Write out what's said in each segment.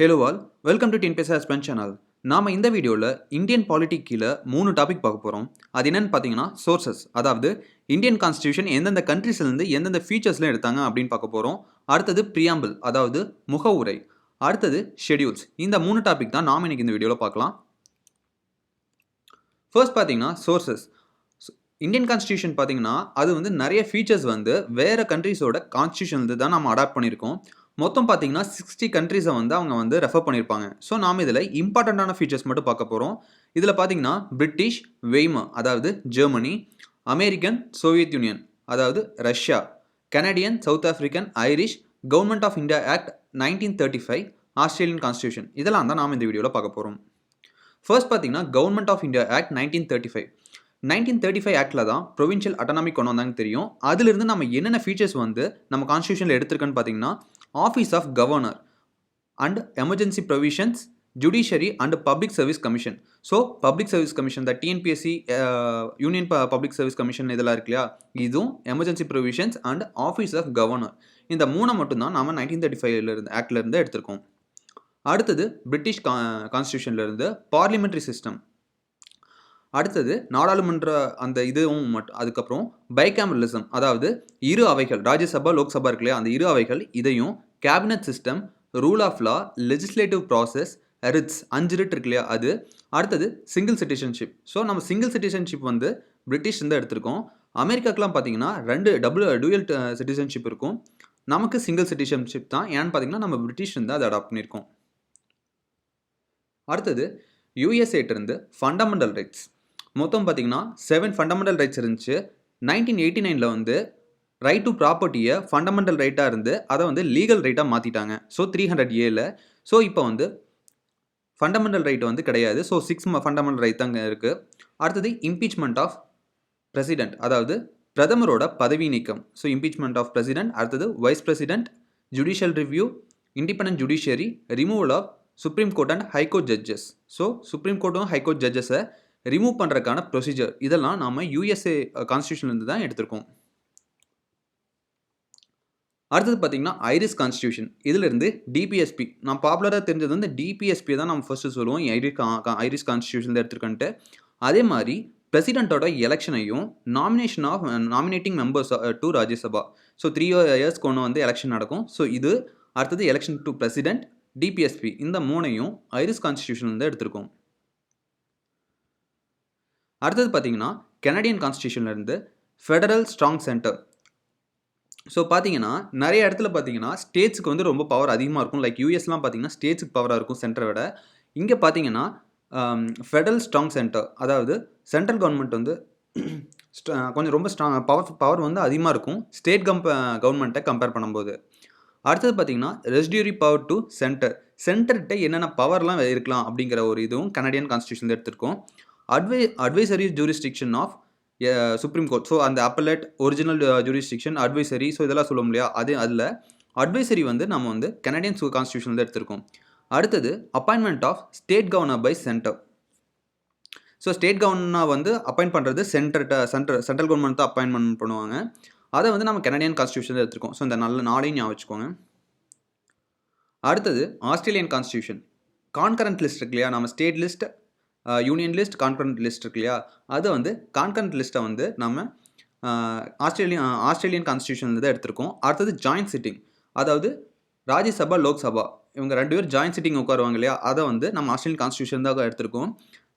Hello all, welcome to TN பேசா spend channel. நாம இந்த வீடியோவில் இந்தியன் பாலிட்டிக் கீழே 3 டாபிக் பார்க்க போகிறோம். அது என்னன்னு பார்த்தீங்கன்னா சோர்சஸ், அதாவது இந்தியன் கான்ஸ்டியூஷன் எந்தெந்த கண்ட்ரீஸ்லேருந்து எந்தெந்த ஃபீச்சர்ஸ்லாம் எடுத்தாங்க அப்படின்னு பார்க்க போகிறோம். அடுத்தது ப்ரியாம்பிள், அதாவது முகவுரை. அடுத்தது ஷெடியூல்ஸ். இந்த 3 டாபிக் தான் நாம் இன்னைக்கு இந்த வீடியோவில் பார்க்கலாம். ஃபர்ஸ்ட் பார்த்தீங்கன்னா சோர்சஸ். இந்தியன் கான்ஸ்டியூஷன் பார்த்தீங்கன்னா அது வந்து நிறைய ஃபீச்சர்ஸ் வந்து வேறு கண்ட்ரீஸோட கான்ஸ்டியூஷன்லேருந்து தான் நம்ம அடாப்ட் பண்ணியிருக்கோம். மொத்தம் பார்த்தீங்கன்னா 60 கண்ட்ரீஸை வந்து அவங்க வந்து ரெஃபர் பண்ணியிருப்பாங்க. ஸோ நாம் இதில் இம்பார்ட்டண்ட்டான ஃபீச்சர்ஸ் மட்டும் பார்க்க போகிறோம். இதில் பார்த்தீங்கன்னா பிரிட்டிஷ், வெய்மர் அதாவது ஜெர்மனி, அமெரிக்கன், சோவியத் யூனியன் அதாவது Russia, Canadian, South African, Irish, government of India act 1935, Australian constitution, இதெல்லாம் தான் நாம் இந்த வீடியோவில் பார்க்க போகிறோம். ஃபர்ஸ்ட் பார்த்தீங்கன்னா கவர்மெண்ட் ஆஃப் இந்தியா ஆக்ட் 1935 ஆக்டில் தான் ப்ரொவின்ஷியல் அட்டானமி கொண்டு வந்தாங்க தெரியும். அதிலிருந்து நம்ம என்னென்ன ஃபீச்சர்ஸ் வந்து நம்ம கான்ஸ்டியூஷனில் எடுத்திருக்கேன்னு பார்த்தீங்கன்னா office of governor and emergency provisions, judiciary and public service commission. So public service commission, the TNPSC, union public service commission இதெல்லாம் இருக்கு இல்லையா, இதுவும் emergency provisions and office of governor, இந்த 3 மட்டும்தான் நம்ம 1935 ஆக்ட்லேருந்து எடுத்திருக்கோம். அடுத்தது பிரிட்டிஷ் கான்ஸ்டியூஷன்லேருந்து பார்லிமெண்ட்ரி சிஸ்டம். அடுத்தது நாடாளுமன்ற அந்த இதுவும் மட்டும். அதுக்கப்புறம் பைகேமரலிசம், அதாவது இரு அவைகள், ராஜ்யசபா லோக்சபா இருக்கு இல்லையா, அந்த இரு அவைகள், இதையும் cabinet system, rule of law, legislative process, writs 5 writ இருக்கு இல்லையா அது. அடுத்தது சிங்கிள் சிட்டிசன்ஷிப். ஸோ நம்ம சிங்கிள் சிட்டிசன்ஷிப் வந்து பிரிட்டிஷ் இருந்து எடுத்திருக்கோம். அமெரிக்காக்கெலாம் பார்த்தீங்கன்னா 2 டூயல் சிட்டிசன்ஷிப் இருக்கும். நமக்கு சிங்கிள் சிட்டிசன்ஷிப் தான். ஏன்னு பார்த்தீங்கன்னா நம்ம பிரிட்டிஷ் இருந்து அதை அடாப்ட் பண்ணியிருக்கோம். அடுத்தது யூஎஸ்ஏட்டிருந்து ஃபண்டமெண்டல் ரைட்ஸ். மொத்தம் பார்த்தீங்கன்னா 7 ஃபண்டமெண்டல் ரைட்ஸ் இருந்துச்சு. 1989 வந்து ரைட் டு ப்ராப்பர்ட்டியை ஃபண்டமெண்டல் ரைட்டாக இருந்து அதை வந்து லீகல் ரைட்டாக மாற்றிட்டாங்க. So 300A. ஸோ இப்போ வந்து ஃபண்டமெண்டல் ரைட் வந்து கிடையாது. ஸோ 6 ஃபண்டமெண்டல் ரைட் தாங்க இருக்குது. அடுத்தது இம்பீச்மெண்ட் ஆஃப் பிரசிடென்ட், அதாவது பிரதமரோட பதவி நீக்கம். So impeachment of president. அடுத்தது vice president, judicial review, independent judiciary, removal of supreme court and high court judges. So supreme கோர்ட்டும் ஹைகோர்ட் ஜட்ஜஸை ரிமூவ் பண்ணுறதுக்கான ப்ரொசீஜர், இதெல்லாம் நம்ம யூஎஸ்ஏ கான்ஸ்டியூஷன்லேருந்து தான் எடுத்திருக்கோம். அடுத்தது பார்த்தீங்கன்னா ஐரிஷ் கான்ஸ்டியூஷன். இதிலிருந்து டிபிஎஸ்பி, நான் பாப்புலராக தெரிஞ்சது வந்து டிபிஎஸ்பி தான் நம்ம ஃபர்ஸ்ட்டு சொல்லுவோம், ஐரிஷ் கான்ஸ்டியூஷன் எடுத்திருக்கன்ட்டு. அதே மாதிரி பிரசிடென்ட்டோட எலெக்ஷனையும் nominating members to Rajya Sabha, so 3 இயர்ஸ்க்கு ஒன்று வந்து எலெக்ஷன் நடக்கும். ஸோ இது அடுத்தது எலெக்ஷன் டு பிரசிடென்ட், டிபிஎஸ்பி, இந்த 3ஐயும் ஐரிஷ் கான்ஸ்டியூஷன்லேருந்து எடுத்திருக்கோம். அடுத்தது பார்த்தீங்கன்னா கனடியன் கான்ஸ்டியூஷன்லேருந்து ஃபெடரல் ஸ்ட்ராங் சென்டர். ஸோ பார்த்தீங்கன்னா நிறைய இடத்துல பார்த்தீங்கன்னா ஸ்டேட்ஸுக்கு வந்து ரொம்ப பவர் அதிகமாக இருக்கும். லைக் யூஎஸ்லாம் பார்த்தீங்கன்னா ஸ்டேட்ஸுக்கு பவராக இருக்கும் சென்டரை விட. இங்கே பார்த்தீங்கன்னா ஃபெடரல் ஸ்ட்ராங் சென்டர், அதாவது சென்ட்ரல் கவர்மெண்ட் வந்து கொஞ்சம் ரொம்ப பவர் வந்து அதிகமாக இருக்கும் ஸ்டேட் கவர்மெண்ட்டை கம்பேர் பண்ணும்போது. அடுத்தது பார்த்தீங்கன்னா ரெசிடியூரி பவர் டு சென்டர்கிட்ட என்னென்ன பவர்லாம் இருக்கலாம் அப்படிங்கிற ஒரு இதுவும் கனடியன் கான்ஸ்டியூஷன் எடுத்திருக்கோம். Advisory jurisdiction of supreme court. So அந்த appellate, original jurisdiction, advisory, so இதெல்லாம் சொல்ல முடியா, அதில் அட்வைசரி வந்து நம்ம வந்து கனடியன் கான்ஸ்டியூஷன் எடுத்திருக்கோம். அடுத்தது appointment of state governor by centre. So state governor வந்து அப்பாயின்ட் பண்ணுறது சென்ட்ரல் கவர்மெண்ட் தான் அப்பாயின்மெண்ட் பண்ணுவாங்க. அதை வந்து நம்ம கனடியன் கான்ஸ்டியூஷன் எடுத்திருக்கோம். ஸோ இந்த நல்ல நாளையும் ஞாபகம் வச்சுக்கோங்க. அடுத்தது ஆஸ்திரேலியன் கான்ஸ்டியூஷன். கான்கரண்ட் லிஸ்ட் இருக்கு இல்லையா, நம்ம state list, union list, concurrent list இருக்கு இல்லையா, அது வந்து கான்கரண்ட் லிஸ்ட்டை வந்து நம்ம ஆஸ்திரேலியன் கான்ஸ்டியூஷனில் தான் எடுத்திருக்கோம். அடுத்தது ஜாயின்ட் சிட்டிங், அதாவது ராஜ்யசபா லோக்சபா இவங்க 2 பேர் ஜாயின்ட் சிட்டிங் உட்காருவாங்க இல்லையா, அதை வந்து நம்ம ஆஸ்திரேலியன் கான்ஸ்டியூஷன் தான் எடுத்திருக்கோம்.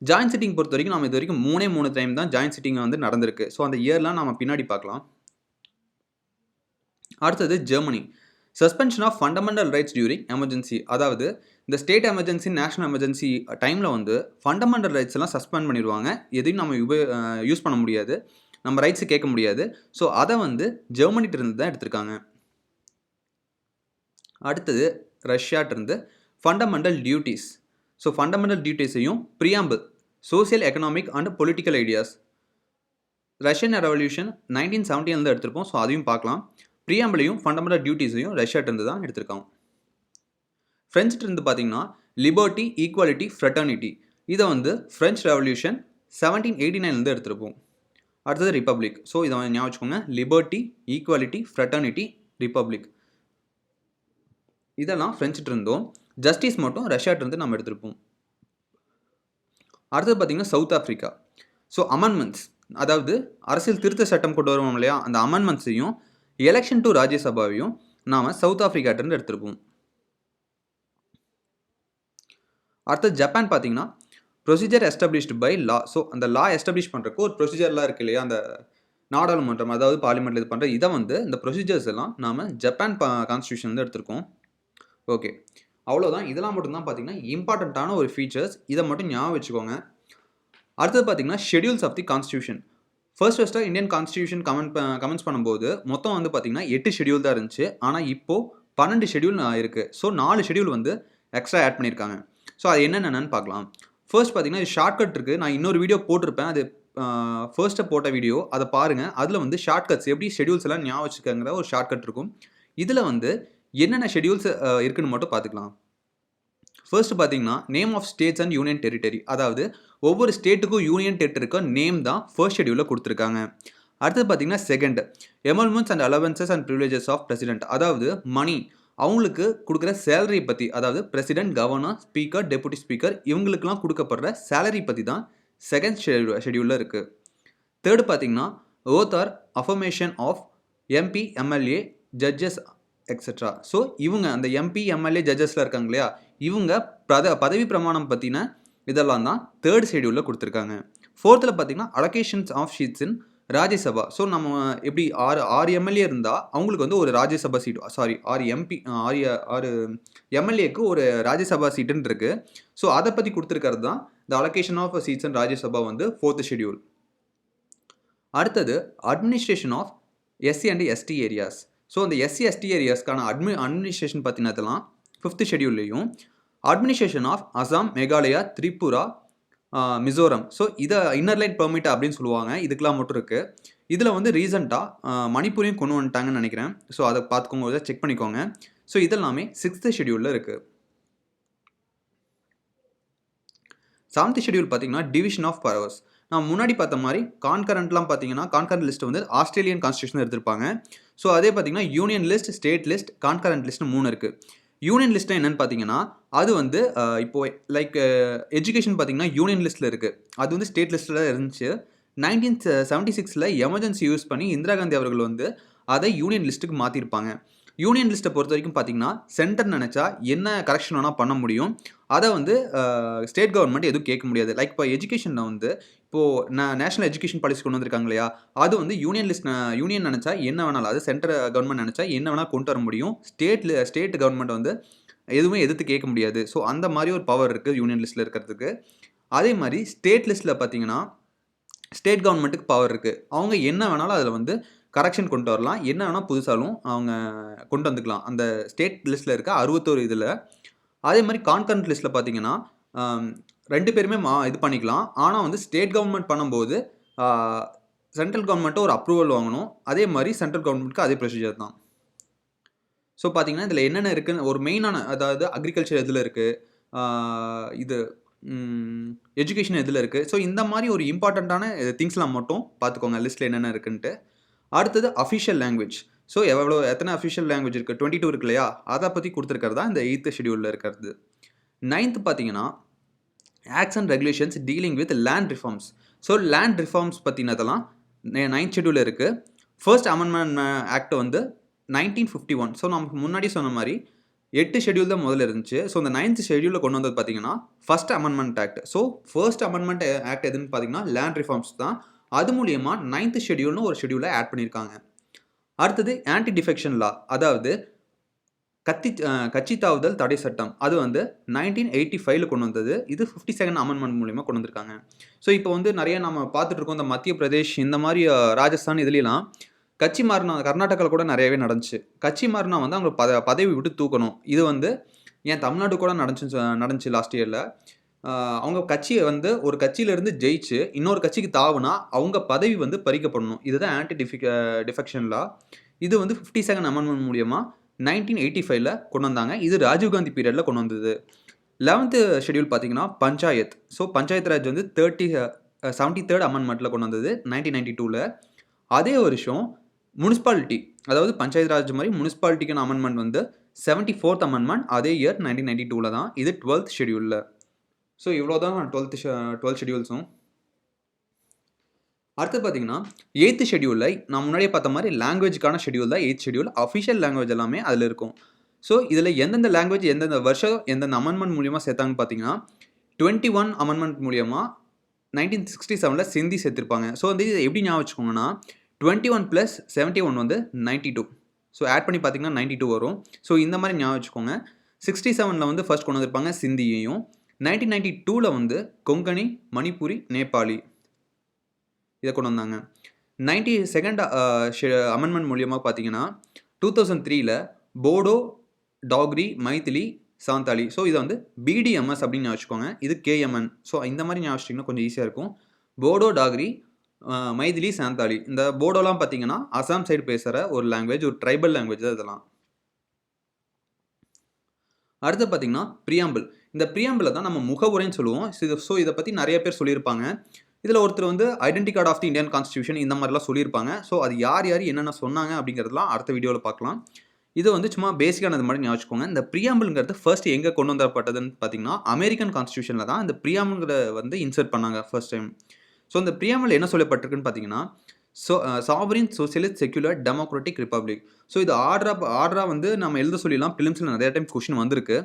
ஜாயின்ட் சிட்டிங் பொறுத்த வரைக்கும் நம்ம இது வரைக்கும் 3 டைம் தான் ஜாயின்ட் சிட்டிங் வந்து நடந்திருக்கு. ஸோ அந்த இயர்லாம் நம்ம பின்னாடி பார்க்கலாம். அடுத்தது Germany. Suspension of fundamental rights during emergency, அதாவது இந்த ஸ்டேட் எமர்ஜென்சி, நேஷனல் எமர்ஜென்சி டைமில் வந்து ஃபண்டமெண்டல் ரைட்ஸ் எல்லாம் சஸ்பெண்ட் பண்ணிடுவாங்க. எதையும் நம்ம யூஸ் பண்ண முடியாது, நம்ம ரைட்ஸு கேட்க முடியாது. ஸோ அதை வந்து ஜெர்மனிட்டிருந்து தான் எடுத்திருக்காங்க. அடுத்தது ரஷ்யாட்டிருந்து ஃபண்டமெண்டல் டியூட்டிஸ். ஸோ ஃபண்டமெண்டல் டியூட்டிஸையும் preamble, social, economic and political ideas. Russian revolution 1917 எடுத்திருப்போம். ஸோ அதையும் பார்க்கலாம். ப்ரியாம்பிளையும் ஃபண்டமெண்டல் டியூட்டிஸையும் ரஷ்யாட்டிருந்து தான் எடுத்திருக்காங்க. ஃப்ரெஞ்சிட்டிருந்து பார்த்தீங்கன்னா லிபர்ட்டி, ஈக்குவாலிட்டி, ஃப்ரெட்டர்னிட்டி. இதை வந்து ஃப்ரெஞ்ச் ரெவல்யூஷன் 1789 எடுத்திருப்போம். அடுத்தது ரிப்பப்ளிக். ஸோ இதை ஞாபகம் வச்சுக்கோங்க, லிபர்ட்டி, ஈக்குவாலிட்டி, ஃப்ரெட்டர்னிட்டி, ரிப்பப்ளிக். இதெல்லாம் ஃப்ரெஞ்சிட்ட இருந்தோம். ஜஸ்டிஸ் மட்டும் ரஷ்யாட்ட இருந்து நம்ம எடுத்திருப்போம். அடுத்தது பார்த்தீங்கன்னா சவுத் ஆஃப்ரிக்கா. ஸோ அமெண்ட்மெண்ட்ஸ், அதாவது அரசியல் திருத்த சட்டம் கொண்டு வருவோம் இல்லையா, அந்த அமெண்ட்மெண்ட்ஸையும் எலெக்ஷன் டு ராஜ்யசபாவையும் நாம் சவுத் ஆஃப்ரிக்காட்ட இருந்து எடுத்திருப்போம். அடுத்தது ஜப்பான் பார்த்தீங்கன்னா procedure established by law. So அந்த லா எஸ்டாப்ளிஷ் பண்ணுறக்கு ஒரு ப்ரொசீஜர்லாம் இருக்குது இல்லையா, அந்த நாடாளுமன்றம் அதாவது பார்லிமெண்ட்டில் இது பண்ணுற இதை வந்து இந்த ப்ரொசீஜர்ஸ் எல்லாம் நாம் ஜப்பான் கான்ஸ்டியூஷன் வந்து எடுத்திருக்கோம். ஓகே, அவ்வளோதான். இதெல்லாம் மட்டும்தான் பார்த்தீங்கன்னா இம்பார்ட்டண்ட்டான ஒரு ஃபீச்சர்ஸ். இதை மட்டும் ஞாபகம் வச்சுக்கோங்க. அடுத்தது பார்த்தீங்கன்னா ஷெடியூல்ஸ் ஆஃப் தி கான்ஸ்டியூஷன். ஃபர்ஸ்ட்டாக இந்தியன் கான்ஸ்டியூஷன் கமெண்ட்ஸ் பண்ணும்போது மொத்தம் வந்து பார்த்தீங்கன்னா 8 ஷெடியூல் தான் இருந்துச்சு. ஆனால் இப்போது 12 ஷெடியூல் இருக்குது. ஸோ 4 ஷெடியூல் வந்து எக்ஸ்ட்ரா ஆட் பண்ணியிருக்காங்க. ஸோ அது என்னென்னு பார்க்கலாம். ஃபர்ஸ்ட் பார்த்தீங்கன்னா ஷார்ட்கட் இருக்குது. நான் இன்னொரு வீடியோ போட்டிருப்பேன், அது ஃபர்ஸ்ட்டை போட்ட வீடியோ, அதை பாருங்கள். அதில் வந்து ஷார்ட்கட்ஸ் எப்படி ஷெடியூல்ஸ் எல்லாம் ஞாபகம் வச்சுக்கங்கிற ஒரு ஷார்ட்கட் இருக்கும். இதில் வந்து என்னென்ன ஷெடியூல்ஸ் இருக்குன்னு மட்டும் பார்த்துக்கலாம். ஃபர்ஸ்ட் பார்த்தீங்கன்னா name of states and union territory, அதாவது ஒவ்வொரு ஸ்டேட்டுக்கும் யூனியன் டெரிட்டரிக்கும் நேம் தான் ஃபர்ஸ்ட் ஷெடியூலில் கொடுத்துருக்காங்க. அடுத்தது பார்த்தீங்கன்னா second emoluments and allowances and privileges of president, அதாவது மணி அவங்களுக்கு கொடுக்குற சேலரி பற்றி, அதாவது president, governor, speaker, deputy speaker இவங்களுக்குலாம் கொடுக்கப்படுற சேலரி பற்றி தான் செகண்ட் ஷெடியூலில் இருக்குது. தேர்டு பார்த்தீங்கன்னா oath or affirmation of MP, MLA, judges etcetera. So இவங்க அந்த எம்பி, எம்எல்ஏ, ஜட்ஜஸில் இருக்காங்க இல்லையா, இவங்க பதவி பிரமாணம் பற்றின இதெல்லாம் தான் தேர்ட் ஷெடியூலில் கொடுத்துருக்காங்க. ஃபோர்த்தில் பார்த்தீங்கன்னா allocations of seats in Rajya Sabha. So நம்ம எப்படி ஆறு எம்எல்ஏ இருந்தால் அவங்களுக்கு வந்து ஒரு ராஜ்யசபா சீட், சாரி 6 எம்எல்ஏக்கு ஒரு ராஜ்யசபா சீட்டுன்னு இருக்குது. ஸோ அதை பற்றி கொடுத்துருக்கிறது தான் இந்த allocation of seats in Rajya Sabha வந்து ஃபோர்த் ஷெடியூல். அடுத்தது administration of SC and ST areas. So அந்த எஸ்சி எஸ்டி ஏரியாஸ்க்கான அட்மினிஸ்ட்ரேஷன் பற்றினதெல்லாம் ஃபிஃப்த் ஷெடியூல்லையும், administration of Assam, Meghalaya, Tripura, Mizoram, so இதை இன்னர் லைன் பெர்மிட் அப்படின்னு சொல்லுவாங்க, இதுக்கெலாம் மட்டும் இருக்குது. இதில் வந்து ரீசெண்டாக மணிப்பூரையும் கொண்டு வந்துட்டாங்கன்னு நினைக்கிறேன். ஸோ அதை பார்த்துக்கோங்க, செக் பண்ணிக்கோங்க. ஸோ இதெல்லாமே சிக்ஸ்த் ஷெடியூலில் இருக்குது. செவன்த் ஷெடியூல் பார்த்தீங்கன்னா டிவிஷன் ஆஃப் பவர்ஸ். நான் முன்னாடி பார்த்த மாதிரி கான்கரண்ட்லாம் பார்த்தீங்கன்னா கான்கரண்ட் லிஸ்ட் வந்து ஆஸ்திரேலியன் கான்ஸ்டியூஷன் எடுத்திருப்பாங்க. ஸோ அதே பார்த்தீங்கன்னா union list, state list, concurrent list 3 இருக்குது. யூனியன் லிஸ்ட்டு என்னென்னு பார்த்தீங்கன்னா அது வந்து இப்போது லைக் எஜுகேஷன் பார்த்தீங்கன்னா யூனியன் லிஸ்ட்டில் இருக்குது, அது வந்து ஸ்டேட் லிஸ்ட்டில் இருந்துச்சு. 1976 எமர்ஜென்சி யூஸ் பண்ணி இந்திரா காந்தி அவர்கள் வந்து அதை யூனியன் லிஸ்ட்டுக்கு மாற்றிருப்பாங்க. யூனியன் லிஸ்ட்டை பொறுத்த வரைக்கும் பார்த்தீங்கன்னா சென்டர் நினச்சா என்ன கரெக்ஷன் வேணால் பண்ண முடியும், அதை வந்து ஸ்டேட் கவர்மெண்ட் எதுவும் கேட்க முடியாது. லைக் இப்போ எஜுகேஷனில் வந்து இப்போது நேஷனல் எஜுகேஷன் பாலிசி கொண்டு வந்திருக்காங்க இல்லையா, அது வந்து யூனியன் நினச்சா என்ன வேணாலும், அது சென்ட்ரல் கவர்மெண்ட் நினச்சா என்ன வேணால் கொண்டு வர முடியும். ஸ்டேட் கவர்மெண்ட் வந்து எதுவுமே எதிர்த்து கேட்க முடியாது. ஸோ அந்த மாதிரி ஒரு பவர் இருக்குது யூனியன் லிஸ்ட்டில் இருக்கிறதுக்கு. அதே மாதிரி ஸ்டேட் லிஸ்ட்டில் பார்த்தீங்கன்னா ஸ்டேட் கவர்மெண்ட்டுக்கு பவர் இருக்குது. அவங்க என்ன வேணாலும் அதில் வந்து கரெக்ஷன் கொண்டு வரலாம், என்ன வேணால் புதுசாலும் அவங்க கொண்டு வந்துக்கலாம் அந்த ஸ்டேட் லிஸ்ட்டில் இருக்க 61 இதில். அதே மாதிரி கான்கரண்ட் லிஸ்ட்டில் பார்த்தீங்கன்னா 2 பேருமே இது பண்ணிக்கலாம். ஆனால் வந்து ஸ்டேட் கவர்மெண்ட் பண்ணும்போது சென்ட்ரல் கவர்மெண்ட்டும் ஒரு அப்ரூவல் வாங்கணும். அதே மாதிரி சென்ட்ரல் கவர்மெண்ட்டுக்கு அதே ப்ரொசீஜர் தான். ஸோ பார்த்தீங்கன்னா இதில் என்னென்ன இருக்குன்னு ஒரு மெயினான, அதாவது அக்ரிகல்ச்சர் எதில் இருக்குது, இது எஜுகேஷன் எதில் இருக்குது, ஸோ இந்த மாதிரி ஒரு இம்பார்ட்டண்ட்டான திங்ஸ்லாம் மட்டும் பார்த்துக்கோங்க லிஸ்ட்டில் என்னென்ன இருக்குன்ட்டு. அடுத்தது அஃபிஷியல் லாங்குவேஜ். ஸோ எத்தனை அஃபிஷியல் லாங்குவேஜ் இருக்குது, 22 இருக்கு இல்லையா, அதை பற்றி கொடுத்துருக்கிறது தான் இந்த 8th ஷெடியூலில் இருக்கிறது. 9th பார்த்தீங்கன்னா acts and regulations dealing with land reforms. So land reforms பற்றினதெல்லாம் 9th ஷெடியூலில் இருக்குது. ஃபர்ஸ்ட் அமெண்ட்மெண்ட் ஆக்ட் வந்து 1951. ஸோ நமக்கு முன்னாடி சொன்ன மாதிரி 8 ஷெடியூல் தான் முதல்ல இருந்துச்சு. ஸோ இந்த 9th ஷெடியூலில் கொண்டு வந்தது பார்த்தீங்கன்னா first amendment act. So first amendment act எதுன்னு பார்த்தீங்கன்னா லேண்ட் ரிஃபார்ம்ஸ் தான். அது மூலியமா 9th ஷெடியூல்னு ஒரு ஷெடியூலை ஆட் பண்ணியிருக்காங்க. அடுத்தது ஆன்டி டிஃபெக்ஷன் லா, அதாவது கட்சி தாவுதல் தடை சட்டம். அது வந்து 1985 கொண்டு வந்தது. இது 52nd அமெண்ட்மெண்ட் மூலியமா கொண்டு வந்திருக்காங்க. ஸோ இப்போ வந்து நிறைய நம்ம பார்த்துட்டு இருக்கோம், இந்த மத்திய பிரதேஷ், இந்த மாதிரி ராஜஸ்தான், இதுலாம் கட்சி மாறினா, கர்நாடகாவில் கூட நிறையவே நடந்துச்சு. கட்சி மாறினா வந்து அவங்க பதவி விட்டு தூக்கணும். இது வந்து ஏன் தமிழ்நாடு கூட நடந்துச்சு லாஸ்ட் இயரில். அவங்க கட்சியை வந்து ஒரு கட்சியிலேருந்து ஜெயிச்சு இன்னொரு கட்சிக்கு தாவுனா அவங்க பதவி வந்து பறிக்கப்படணும். இதுதான் ஆன்டி டிஃபெக்ஷன் லா. இது வந்து 52nd அமெண்ட்மெண்ட் மூலியமாக 1985 கொண்டு வந்தாங்க. இது ராஜீவ்காந்தி பீரியடில் கொண்டு வந்தது. 11th ஷெடியூல் பார்த்தீங்கன்னா பஞ்சாயத். ஸோ பஞ்சாயத்து ராஜ் வந்து 73rd அமெண்ட்மெண்ட்டில் கொண்டு வந்தது 1992. அதே வருஷம் முனிசிபாலிட்டி, அதாவது பஞ்சாயத்து ராஜ் மாதிரி முனிசிபாலிட்டிக்கான அமெண்ட்மெண்ட் வந்து 74th அமெண்ட்மெண்ட் அதே இயர் 1992 தான். இது 12th ஷெட்யூலில். ஸோ இவ்வளோ தான் 12 ஷெட்யூல்ஸும். அடுத்து பார்த்தீங்கன்னா 8th ஷெட்யூலில் நான் முன்னாடியே பார்த்த மாதிரி லாங்குவேஜுக்கான ஷெட்யூல் தான் 8th ஷெட்யூல். அஃபிஷியல் லாங்குவேஜ் எல்லாமே அதில் இருக்கும். ஸோ இதில் எந்தெந்த லாங்குவேஜ் எந்தெந்த வருஷம் எந்தெந்த அமெண்ட்மெண்ட் மூலியமாக சேர்த்தாங்கன்னு பார்த்தீங்கன்னா 21 அமெண்ட்மெண்ட் மூலியமாக 1967 சிந்தி சேர்த்துருப்பாங்க. ஸோ வந்து இதை எப்படி ஞாபகம் வச்சுக்கோங்கன்னா 21 + 71 வந்து 92. ஸோ ஆட் பண்ணி பார்த்தீங்கன்னா 92 வரும். ஸோ இந்த மாதிரி ஞாபகம் வச்சுக்கோங்க. 67 வந்து ஃபர்ஸ்ட் கொண்டு வந்திருப்பாங்க சிந்தியையும். 1992 வந்து கொங்கணி, மணிப்புரி, நேபாளி இதை கொண்டு வந்தாங்க. 92nd அமெண்ட்மெண்ட் மூலியமாக பார்த்தீங்கன்னா 2003 போடோ, டாக்ரி, மைத்திலி, சாந்தாலி. ஸோ இதை வந்து பிடிஎம்எஸ் அப்படின்னு ஞாபகம் வச்சுக்கோங்க. இது கேஎம்என். ஸோ இந்த மாதிரி ஞாபகம் வச்சிட்டிங்கன்னா கொஞ்சம் ஈஸியாக இருக்கும். போடோ, டாக்ரி, மைதிலி, சாந்தாலி. இந்த போடோலாம் பார்த்தீங்கன்னா அசாம் சைடு பேசுகிற ஒரு லாங்குவேஜ், ஒரு ட்ரைபல் லாங்குவேஜ் தான் இதெல்லாம். அடுத்து பார்த்தீங்கன்னா ப்ரியாம்பிள். இந்த ப்ரியாம்பிளை தான் நம்ம முகவுரைன்னு சொல்லுவோம். ஸோ இதை பற்றி நிறைய பேர் சொல்லியிருப்பாங்க. இதில் ஒருத்தர் வந்து identity card of the Indian constitution இந்த மாதிரிலாம் சொல்லியிருப்பாங்க. ஸோ அது யார் யார் என்னென்ன சொன்னாங்க அப்படிங்கிறதுலாம் அடுத்த வீடியோவில் பார்க்கலாம். இது வந்து சும்மா பேசிக்கானது மாதிரி ஞாபகம் வச்சுக்கோங்க. இந்த ப்ரியாம்பிள்ங்கிறது ஃபர்ஸ்ட் எங்கே கொண்டு வந்தப்பட்டதுன்னு பார்த்தீங்கன்னா அமெரிக்கன் கான்ஸ்டியூஷனில் தான் இந்த ப்ரியாம்பிள்ங்கிற வந்து இன்சர்ட் பண்ணாங்க ஃபர்ஸ்ட் டைம். ஸோ இந்த ப்ரியாம்பிள் என்ன சொல்லப்பட்டிருக்குன்னு பார்த்தீங்கன்னா sovereign socialist secular democratic republic. So இது ஆர்டராக வந்து நம்ம எழுத சொல்லிடலாம். பிலிம்ஸில் நிறைய டைம் கொஷின் வந்திருக்கு.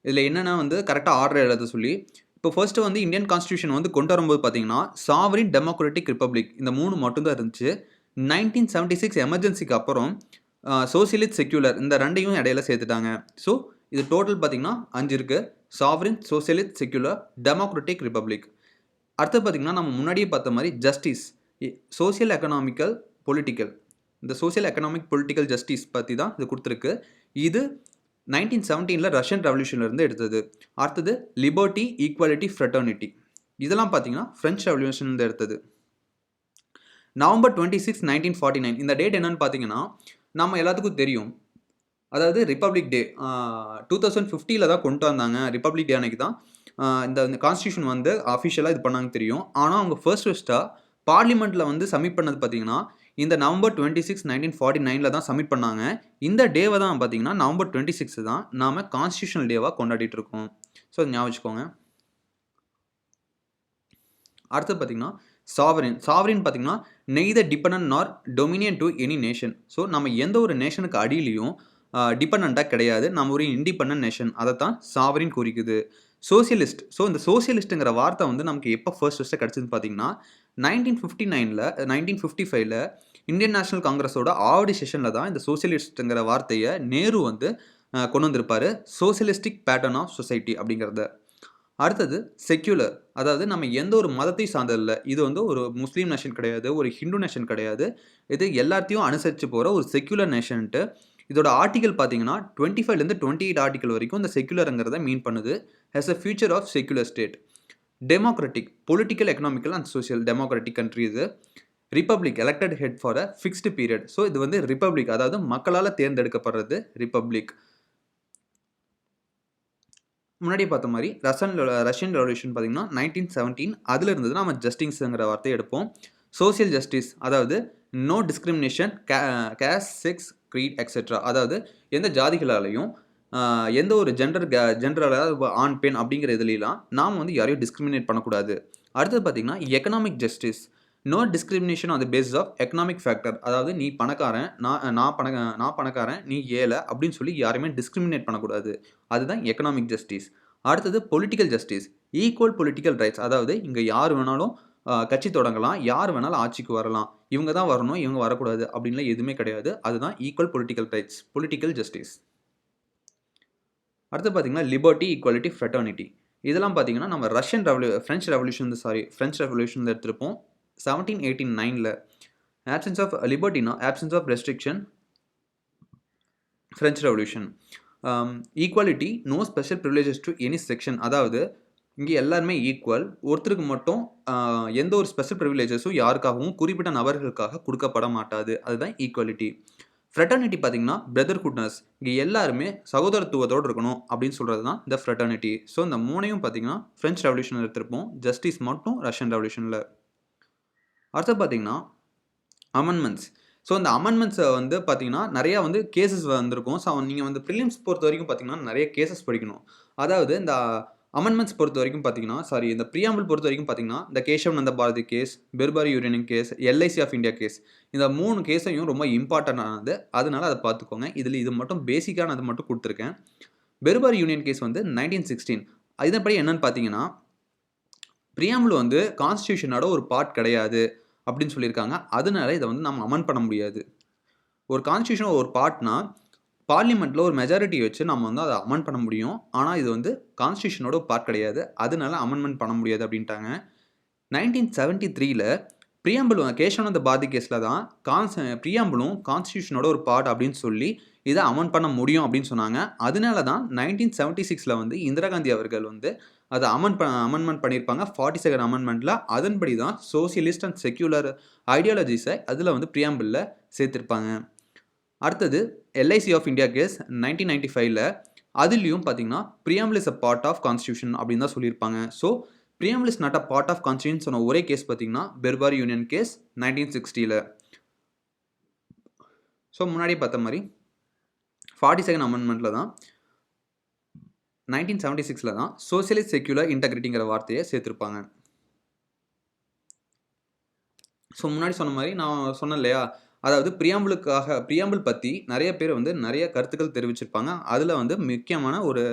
இதில் என்னென்னா வந்து கரெக்டாக ஆர்டர் எழுத சொல்லி இப்போ ஃபர்ஸ்ட்டு வந்து இந்தியன் கான்ஸ்டியூஷன் வந்து கொண்டு வரும்போது பார்த்தீங்கன்னா சாவரின் டெமோக்ராட்டிக் ரிப்பப்ளிக் இந்த 3 மட்டும்தான் இருந்துச்சு. 1976 எமர்ஜென்சிக்கு அப்புறம் சோசியலிஸ்ட் செக்யூலர் இந்த ரெண்டையும் இடையில சேர்த்துட்டாங்க. ஸோ இது டோட்டல் பார்த்தீங்கன்னா 5 இருக்குது. Sovereign, socialist secular, democratic republic. அடுத்து பார்த்தீங்கன்னா நம்ம முன்னாடியே பார்த்த மாதிரி ஜஸ்டிஸ், சோசியல் எக்கனாமிக்கல் பொலிட்டிக்கல். இந்த சோசியல் எக்கனாமிக் பொலிட்டிக்கல் ஜஸ்டிஸ் பற்றி தான் இது கொடுத்துருக்கு. இது 1917 ரஷ்யன் ரெவல்யூஷன்லேருந்து எடுத்தது. அடுத்தது லிபர்ட்டி, ஈக்குவாலிட்டி, ஃப்ரெட்டர்னிட்டி. இதெல்லாம் பார்த்தீங்கன்னா ஃப்ரெஞ்ச் ரெவல்யூஷன்லேருந்து எடுத்தது. November 26, 1949 இந்த டேட் என்னன்னு பார்த்தீங்கன்னா நம்ம எல்லாத்துக்கும் தெரியும். அதாவது ரிப்பப்ளிக் டே 2050 தான் கொண்டு வந்தாங்க. ரிப்பப்ளிக் டே அன்னைக்கு தான் இந்த கான்ஸ்டியூஷன் வந்து அஃபிஷியலாக இது பண்ணாங்க தெரியும். ஆனால் அவங்க ஃபர்ஸ்ட்டாக பார்லிமெண்ட்டில் வந்து சப்மிட் பண்ணது பார்த்தீங்கன்னா இந்த November 26, 1949 தான் சப்மிட் பண்ணாங்க. இந்த டேவை தான் பார்த்தீங்கன்னா November 26 தான் நாம் கான்ஸ்டியூஷனல் டேவாக கொண்டாடிட்டு இருக்கோம். ஸோ அது ஞாபகம் வச்சுக்கோங்க. அடுத்து பார்த்தீங்கன்னா சாவரின் பார்த்தீங்கன்னா நெய்தர் டிபெண்டன்ட் நார் Dominion to any nation. So நம்ம எந்த ஒரு நேஷனுக்கு அடியிலையும் டிபெண்ட்டாக கிடையாது. நம்ம ஒரு இண்டிபெண்டன்ட் நேஷன். அதை தான் சாவரின் குறிக்குது. சோசியலிஸ்ட். ஸோ இந்த சோசியலிஸ்ட்டுங்கிற வார்த்தை வந்து நமக்கு எப்போ ஃபர்ஸ்ட்டு கிடச்சிதுன்னு பார்த்தீங்கன்னா 1955 இந்தியன் நேஷனல் காங்கிரஸோட ஆவடி செஷனில் தான் இந்த சோசியலிஸ்ட்டுங்கிற வார்த்தையை நேரு வந்து கொண்டு வந்திருப்பார். சோசியலிஸ்டிக் பேட்டர்ன் ஆஃப் சொசைட்டி அப்படிங்கிறத. அடுத்தது செக்யூலர். அதாவது நம்ம எந்த ஒரு மதத்தை சார்ந்ததில்லை. இது வந்து ஒரு முஸ்லீம் நேஷன் கிடையாது, ஒரு ஹிந்து நேஷன் கிடையாது. இது எல்லாத்தையும் அனுசரித்து போகிற ஒரு செக்யூலர் நேஷன்ட்டு. இதோட ஆர்டிகல் பார்த்தீங்கன்னா 25 28 ஆர்டிகல் வரைக்கும் இந்த செக்யூலருங்கிறத மீன் பண்ணுது. Has a feature of secular state. Democratic, political, economical and social democratic country இது. Republic, elected head for a fixed period. So இது வந்து ரிப்பப்ளிக், அதாவது மக்களால் தேர்ந்தெடுக்கப்படுறது ரிப்பப்ளிக். முன்னாடி பார்த்த மாதிரி ரஷ்யன் ரெவல்யூஷன் பார்த்தீங்கன்னா 1917 அதில் இருந்தது நம்ம ஜஸ்டிஸ்ங்கிற வார்த்தையை எடுப்போம். சோசியல் ஜஸ்டிஸ், அதாவது no discrimination, caste, sex, creed etcetera. அதாவது எந்த ஜாதிகளாலையும் எந்த ஒரு ஜெண்டரால் ஆண் பெண் அப்படிங்கிற இதுலாம் நாம் வந்து யாரையும் டிஸ்கிரிமினேட் பண்ணக்கூடாது. அடுத்தது பார்த்தீங்கன்னா economic justice, no discrimination on the basis of economic factor. அதாவது நீ பணக்காரன், நான் பணக்காரன், நீ ஏழை அப்படின்னு சொல்லி யாருமே டிஸ்கிரிமினேட் பண்ணக்கூடாது. அதுதான் எக்கனாமிக் ஜஸ்டிஸ். அடுத்தது political justice, equal political rights. அதாவது இங்கே யார் வேணாலும் கட்சி தொடங்கலாம், யார் வேணாலும் ஆட்சிக்கு வரலாம், இவங்க தான் வரணும், இவங்க வரக்கூடாது அப்படின்லாம் எதுவுமே கிடையாது. அதுதான் equal political rights, political justice. அடுத்து பார்த்தீங்கன்னா லிபர்ட்டி, ஈக்குவாலிட்டி, ஃப்ரெட்டர்னிட்டி. இதெல்லாம் பார்த்தீங்கன்னா நம்ம ஃப்ரெஞ்ச் ரெவல்யூஷன் எடுத்திருப்போம். 1789 ஆப்சன்ஸ் ஆஃப் லிபர்ட்டினா absence of restriction, French revolution. Equality, no special privileges to any section. அதாவது இங்கே எல்லாருமே ஈக்குவல், ஒருத்தருக்கு மட்டும் எந்த ஒரு ஸ்பெஷல் ப்ரிவிலேஜஸும் யாருக்காகவும் குறிப்பிட்ட நபர்களுக்காக கொடுக்கப்பட மாட்டாது. அதுதான் ஈக்குவாலிட்டி. ஃப்ரெட்டர்னிட்டி பார்த்தீங்கன்னா பிரதர்ஹுட்னஸ், இங்கே எல்லாருமே சகோதரத்துவத்தோடு இருக்கணும் அப்படின்னு சொல்கிறது தான் இந்த ஃப்ரெட்டர்னிட்டி. ஸோ இந்த மூணையும் பார்த்தீங்கன்னா ஃப்ரெஞ்ச் ரெவல்யூஷனில் எடுத்திருப்போம். ஜஸ்டிஸ் மட்டும் ரஷ்யன் ரெவல்யூஷனில். அடுத்து பார்த்தீங்கன்னா அமெண்ட்மெண்ட்ஸ். ஸோ இந்த அமெண்ட்மெண்ட்ஸை வந்து பார்த்தீங்கன்னா நிறையா வந்து கேசஸ் வந்திருக்கும். ஸோ நீங்கள் வந்து ப்ரிலிம்ஸ் பொறுத்த வரைக்கும் பார்த்தீங்கன்னா நிறைய கேசஸ் படிக்கணும். அதாவது இந்த அமெண்ட்மெண்ட்ஸ் பொறுத்த வரைக்கும் பார்த்தீங்கன்னா இந்த பிரியாம்பிள் பொறுத்த வரைக்கும் பார்த்தீங்கன்னா இந்த Keshav Nanda Bharati case, Berubari union case, LIC of India case, இந்த 3 கேஸையும் ரொம்ப இம்பார்ட்டண்டானது. அதனால அதை பார்த்துக்கோங்க. இதில் இது மட்டும் பேசிக்கானது மட்டும் கொடுத்துருக்கேன். பெர்பாரி யூனியன் கேஸ் வந்து 1916. இதன்படி என்னன்னு பார்த்தீங்கன்னா பிரியாம்பிள் வந்து கான்ஸ்டியூஷனோட ஒரு பார்ட் கிடையாது அப்படின்னு சொல்லியிருக்காங்க. அதனால இதை வந்து நம்ம அமெண்ட் பண்ண முடியாது. ஒரு கான்ஸ்டியூஷன் ஒரு பார்ட்னா பார்லிமெண்ட்டில் ஒரு மெஜாரிட்டி வச்சு நம்ம வந்து அதை அமெண்ட் பண்ண முடியும். ஆனால் இது வந்து கான்ஸ்டியூஷனோட ஒரு பார்ட் கிடையாது. அதனால அமெண்ட்மெண்ட் பண்ண முடியாது அப்படின்ட்டாங்க. 1973ல் பிரியாம்பிள் கேஷவானந்த பாரதி கேஸில் தான் பிரியாம்பிளும் கான்ஸ்டியூஷனோட ஒரு பார்ட் அப்படின்னு சொல்லி இதை அமெண்ட் பண்ண முடியும் அப்படின்னு சொன்னாங்க. அதனால தான் 1976ல் வந்து இந்திரா காந்தி அவர்கள் வந்து அதை அமெண்ட்மெண்ட் பண்ணியிருப்பாங்க 42nd அமெண்ட்மெண்ட்டில். அதன்படி தான் சோசியலிஸ்ட் அண்ட் செக்யூலர் ஐடியாலஜிஸை அதில் வந்து பிரியாம்பிளில் சேர்த்திருப்பாங்க. அடுத்தது எல்ஐசி ஆஃப் இந்தியா கேஸ் 1995ல் அதுலேயும் பார்த்தீங்கன்னா preamble is a part of constitution அப்படின்னு தான் சொல்லியிருப்பாங்க. So preamble is not a part of constitution சொன்ன ஒரே கேஸ் பார்த்தீங்கன்னா பெர்பாரி யூனியன் கேஸ் 1960ல். ஸோ முன்னாடி பார்த்த மாதிரி 42nd அமெண்ட்மெண்ட்டில் தான் 1976ல் தான் சோசியலிஸ்ட் செக்யூலர் இன்டெகிரிட்டிங்கிற வார்த்தையை சேர்த்துருப்பாங்க. ஸோ முன்னாடி சொன்ன மாதிரி நான் சொன்னேன் இல்லையா, அதாவது பிரியாம்பிள் பற்றி நிறைய பேர் வந்து நிறைய கருத்துக்கள் தெரிவிச்சிருப்பாங்க. அதில் வந்து முக்கியமான ஒரு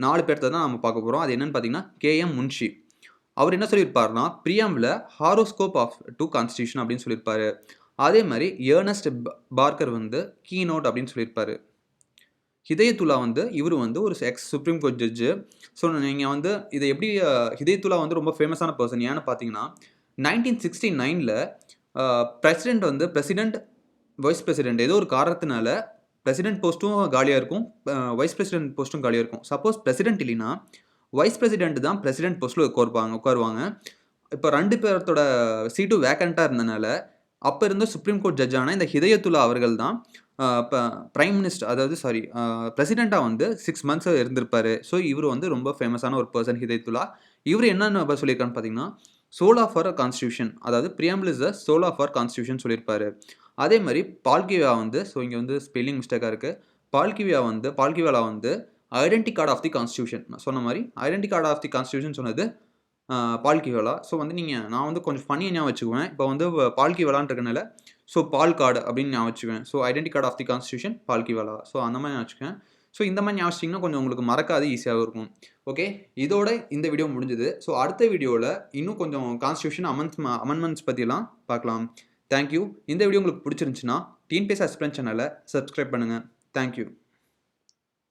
4 பேர்த்த தான் நம்ம பார்க்க போகிறோம். அது என்னென்னு பார்த்தீங்கன்னா KM முன்ஷி. அவர் என்ன சொல்லியிருப்பாருன்னா பிரியாம்பிளை ஹாரோஸ்கோப் ஆஃப் டு கான்ஸ்டியூஷன் அப்படின்னு சொல்லியிருப்பாரு. அதே மாதிரி ஏர்னஸ்ட் பார்க்கர் வந்து கீநோட் அப்படின்னு சொல்லியிருப்பாரு. ஹிதயத்துல்லா வந்து இவர் வந்து ஒரு சுப்ரீம் கோர்ட் ஜட்ஜு. ஸோ நீங்கள் வந்து இதை எப்படி ஹிதயத்துல்லா வந்து ரொம்ப ஃபேமஸான பர்சன். ஏன்னு பார்த்தீங்கன்னா 1969ல் பிரசிடென்ட் வைஸ் பிரசிடென்ட் ஏதோ ஒரு காரணத்தினால பிரசிடென்ட் போஸ்ட்டும் காலியாக இருக்கும், வைஸ் பிரசிடென்ட் போஸ்ட்டும் காலியாக இருக்கும். சப்போஸ் பிரசிடென்ட் இல்லைன்னா வைஸ் பிரசிடென்ட் தான் பிரசிடென்ட் போஸ்ட்டில் உட்காருவாங்க. இப்போ 2 பேர்த்தோட சீட்டும் வேக்கண்ட்டாக இருந்தனால அப்போ இருந்த சுப்ரீம் கோர்ட் ஜட்ஜான இந்த ஹிதயத்துல்லா அவர்கள் தான் இப்போ பிரைம் மினிஸ்டர் பிரசிடெண்ட்டாக வந்து 6 months இருந்திருப்பார். ஸோ இவர் வந்து ரொம்ப ஃபேமஸான ஒரு பர்சன் ஹிதயத்துல்லா. இவர் என்னென்ன சொல்லியிருக்கான்னு பார்த்தீங்கன்னா சோல் ஆஃப் அவர் கான்ஸ்டியூஷன், அதாவது preamble is the soul of our constitution சொல்லியிருப்பாரு. அதே மாதிரி பால்கிவியா வந்து இங்கே வந்து ஸ்பெல்லிங் மிஸ்டேக்காக இருக்குது. பால்கிவியாலா வந்து identity card of the constitution சொன்ன மாதிரி identity card of the constitution சொன்னது பால்கிவியாலா. ஸோ வந்து நான் வந்து கொஞ்சம் ஃபன்னியாக ஞாபகம் வச்சுக்குவேன். இப்போ வந்து பால்கிவியாலான்னு இருக்கனால ஸோ பால் கார்டு அப்படின்னு ஞாபகம் வச்சுக்குவேன். So identity card of the constitution Palkhivala. So அந்த மாதிரி ஞாபகம் வச்சுக்கேன். ஸோ இந்த மாதிரி ஞாபகம் வச்சிங்கன்னா கொஞ்சம் உங்களுக்கு மறக்காது, ஈஸியாக இருக்கும். ஓகே, இதோட இந்த வீடியோ முடிஞ்சுது. ஸோ அடுத்த வீடியோவில் இன்னும் கொஞ்சம் கான்ஸ்டியூஷன் அமெண்ட்மெண்ட்ஸ் பற்றிலாம் பார்க்கலாம். தேங்க்யூ. இந்த வீடியோ உங்களுக்கு பிடிச்சிருந்துச்சுன்னா டிஎன்பிஎஸ்சி ஆஸ்பிரண்ட் சேனலை சப்ஸ்கிரைப் பண்ணுங்கள். தேங்க்யூ.